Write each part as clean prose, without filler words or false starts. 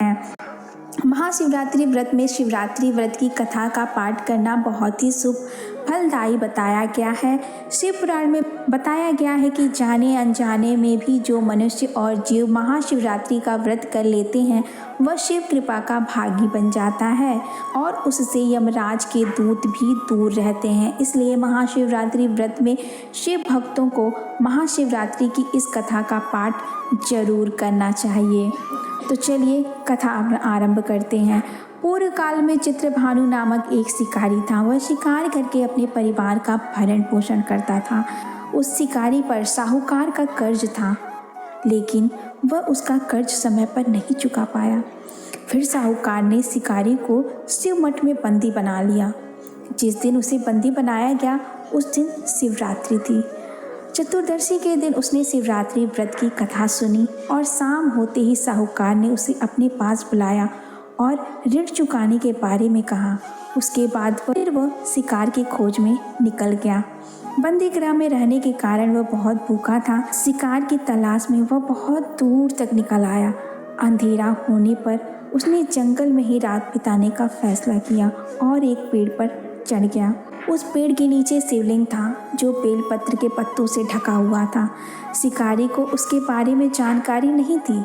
हैं। महाशिवरात्रि व्रत में शिवरात्रि व्रत की कथा का पाठ करना बहुत ही शुभ फलदायी बताया गया है। शिव पुराण में बताया गया है कि जाने अनजाने में भी जो मनुष्य और जीव महाशिवरात्रि का व्रत कर लेते हैं वह शिव कृपा का भागी बन जाता है और उससे यमराज के दूत भी दूर रहते हैं। इसलिए महाशिवरात्रि व्रत में शिव भक्तों को महाशिवरात्रि की इस कथा का पाठ जरूर करना चाहिए। तो चलिए कथा आरंभ करते हैं। पूर्व काल में चित्रभानु नामक एक शिकारी था। वह शिकार करके अपने परिवार का भरण पोषण करता था। उस शिकारी पर साहूकार का कर्ज था, लेकिन वह उसका कर्ज समय पर नहीं चुका पाया। फिर साहूकार ने शिकारी को शिव मठ में बंदी बना लिया। जिस दिन उसे बंदी बनाया गया उस दिन शिवरात्रि थी। चतुर्दशी के दिन उसने शिवरात्रि व्रत की कथा सुनी और शाम होते ही साहूकार ने उसे अपने पास बुलाया और ऋण चुकाने के बारे में कहा। उसके बाद फिर वह शिकार की खोज में निकल गया। बंदी गृह में रहने के कारण वह बहुत भूखा था। शिकार की तलाश में वह बहुत दूर तक निकल आया। अंधेरा होने पर उसने जंगल में ही रात बिताने का फैसला किया और एक पेड़ पर चढ़ गया। उस पेड़ के नीचे शिवलिंग था जो बेलपत्र के पत्तों से ढका हुआ था। शिकारी को उसके बारे में जानकारी नहीं थी।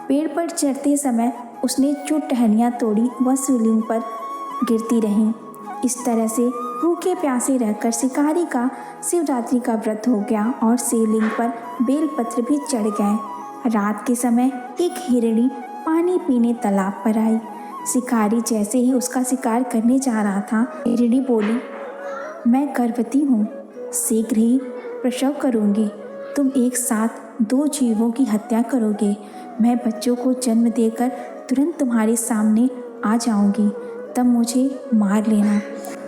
पेड़ पर चढ़ते समय उसने जो टहनियाँ तोड़ी वह शिवलिंग पर गिरती रहीं। इस तरह से भूखे प्यासे रहकर शिकारी का शिवरात्रि का व्रत हो गया और शिवलिंग पर बेलपत्र भी चढ़ गए। रात के समय एक हिरणी पानी पीने तालाब पर आई। शिकारी जैसे ही उसका शिकार करने जा रहा था, हिरणी बोली, मैं गर्भवती हूँ, शीघ्र ही प्रसव करूँगी। तुम एक साथ 2 जीवों की हत्या करोगे। मैं बच्चों को जन्म देकर तुरंत तुम्हारे सामने आ जाऊँगी, तब मुझे मार लेना।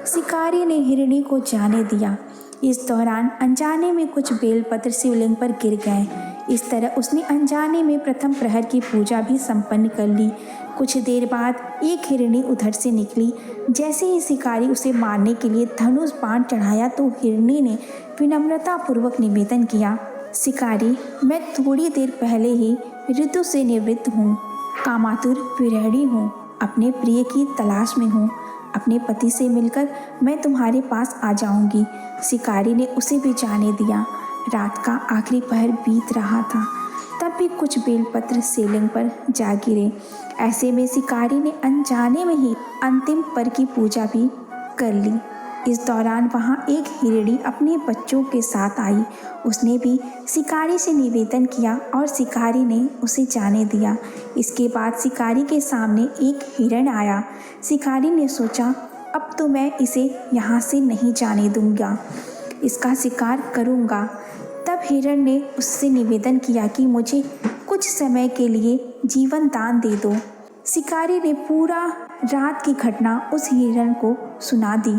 शिकारी ने हिरणी को जाने दिया। इस दौरान अनजाने में कुछ बेलपत्र शिवलिंग पर गिर गए। इस तरह उसने अनजाने में प्रथम प्रहर की पूजा भी संपन्न कर ली। कुछ देर बाद एक हिरणी उधर से निकली। जैसे ही शिकारी उसे मारने के लिए धनुष बाण चढ़ाया तो हिरणी ने विनम्रतापूर्वक निवेदन किया, शिकारी, मैं थोड़ी देर पहले ही ऋतु से निवृत्त हूँ, कामातुर विरहिणी हूँ, अपने प्रिय की तलाश में हूँ। अपने पति से मिलकर मैं तुम्हारे पास आ जाऊंगी। शिकारी ने उसे भी जाने दिया। रात का आखिरी पहर बीत रहा था, तब भी कुछ बेलपत्र शिवलिंग पर जा गिरे। ऐसे में शिकारी ने अनजाने में ही अंतिम पर की पूजा भी कर ली। इस दौरान वहां एक हिरणी अपने बच्चों के साथ आई। उसने भी शिकारी से निवेदन किया और शिकारी ने उसे जाने दिया। इसके बाद शिकारी के सामने एक हिरण आया। शिकारी ने सोचा, अब तो मैं इसे यहाँ से नहीं जाने दूंगा, इसका शिकार करूँगा। तब हिरण ने उससे निवेदन किया कि मुझे कुछ समय के लिए जीवन दान दे दो। शिकारी ने पूरा रात की घटना उस हिरण को सुना दी।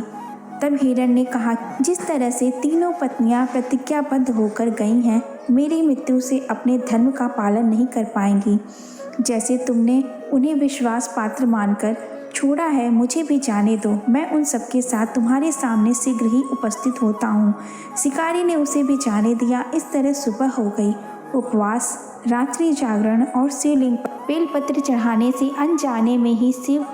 तब हिरण ने कहा, जिस तरह से तीनों पत्नियां प्रतिज्ञाबद्ध होकर गई हैं, मेरी मृत्यु से अपने धर्म का पालन नहीं कर पाएंगी। जैसे तुमने उन्हें विश्वास पात्र मानकर छोड़ा है, मुझे भी जाने दो। मैं उन सबके साथ तुम्हारे सामने शीघ्र ही उपस्थित होता हूँ। शिकारी ने उसे भी जाने दिया। इस तरह सुबह हो गई। उपवास, रात्रि जागरण और शिवलिंग पर बेलपत्र चढ़ाने से अनजाने में ही शिव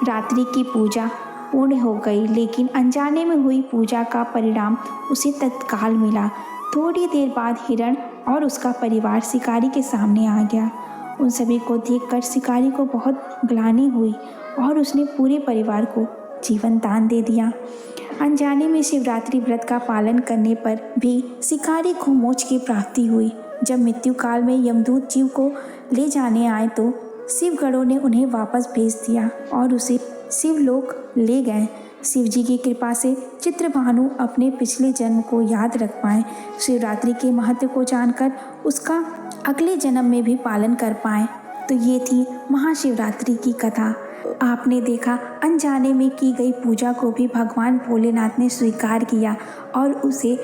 रात्रि की पूजा पूर्ण हो गई। लेकिन अनजाने में हुई पूजा का परिणाम उसे तत्काल मिला। थोड़ी देर बाद हिरण और उसका परिवार शिकारी के सामने आ गया। उन सभी को देखकर शिकारी को बहुत ग्लानि हुई और उसने पूरे परिवार को जीवन दान दे दिया। अनजाने में शिवरात्रि व्रत का पालन करने पर भी शिकारी को मोक्ष की प्राप्ति हुई। जब मृत्यु काल में यमदूत जीव को ले जाने आए तो शिवगणों ने उन्हें वापस भेज दिया और उसे शिवलोक ले गए। शिव जी की कृपा से चित्रभानु अपने पिछले जन्म को याद रख पाए, शिवरात्रि के महत्व को जानकर उसका अगले जन्म में भी पालन कर पाए। तो ये थी महाशिवरात्रि की कथा। आपने देखा, अनजाने में की गई पूजा को भी भगवान भोलेनाथ ने स्वीकार किया और उसे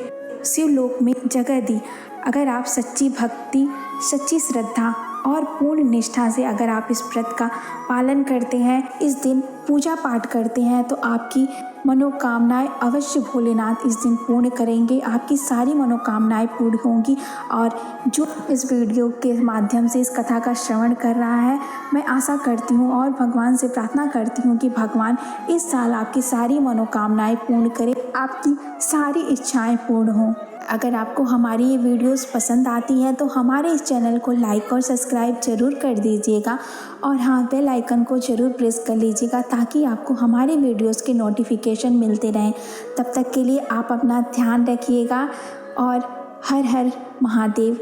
शिवलोक में जगह दी। अगर आप सच्ची भक्ति, सच्ची श्रद्धा और पूर्ण निष्ठा से अगर आप इस व्रत का पालन करते हैं, इस दिन पूजा पाठ करते हैं तो आपकी मनोकामनाएं अवश्य भोलेनाथ इस दिन पूर्ण करेंगे। आपकी सारी मनोकामनाएं पूर्ण होंगी। और जो इस वीडियो के माध्यम से इस कथा का श्रवण कर रहा है, मैं आशा करती हूँ और भगवान से प्रार्थना करती हूँ कि भगवान इस साल आपकी सारी मनोकामनाएं पूर्ण करें, आपकी सारी इच्छाएं पूर्ण हों। अगर आपको हमारी ये वीडियोस पसंद आती हैं तो हमारे इस चैनल को लाइक और सब्सक्राइब ज़रूर कर दीजिएगा। और हाँ, बेल आइकन को ज़रूर प्रेस कर लीजिएगा ताकि आपको हमारे वीडियोस के नोटिफिकेशन मिलते रहें। तब तक के लिए आप अपना ध्यान रखिएगा और हर हर महादेव।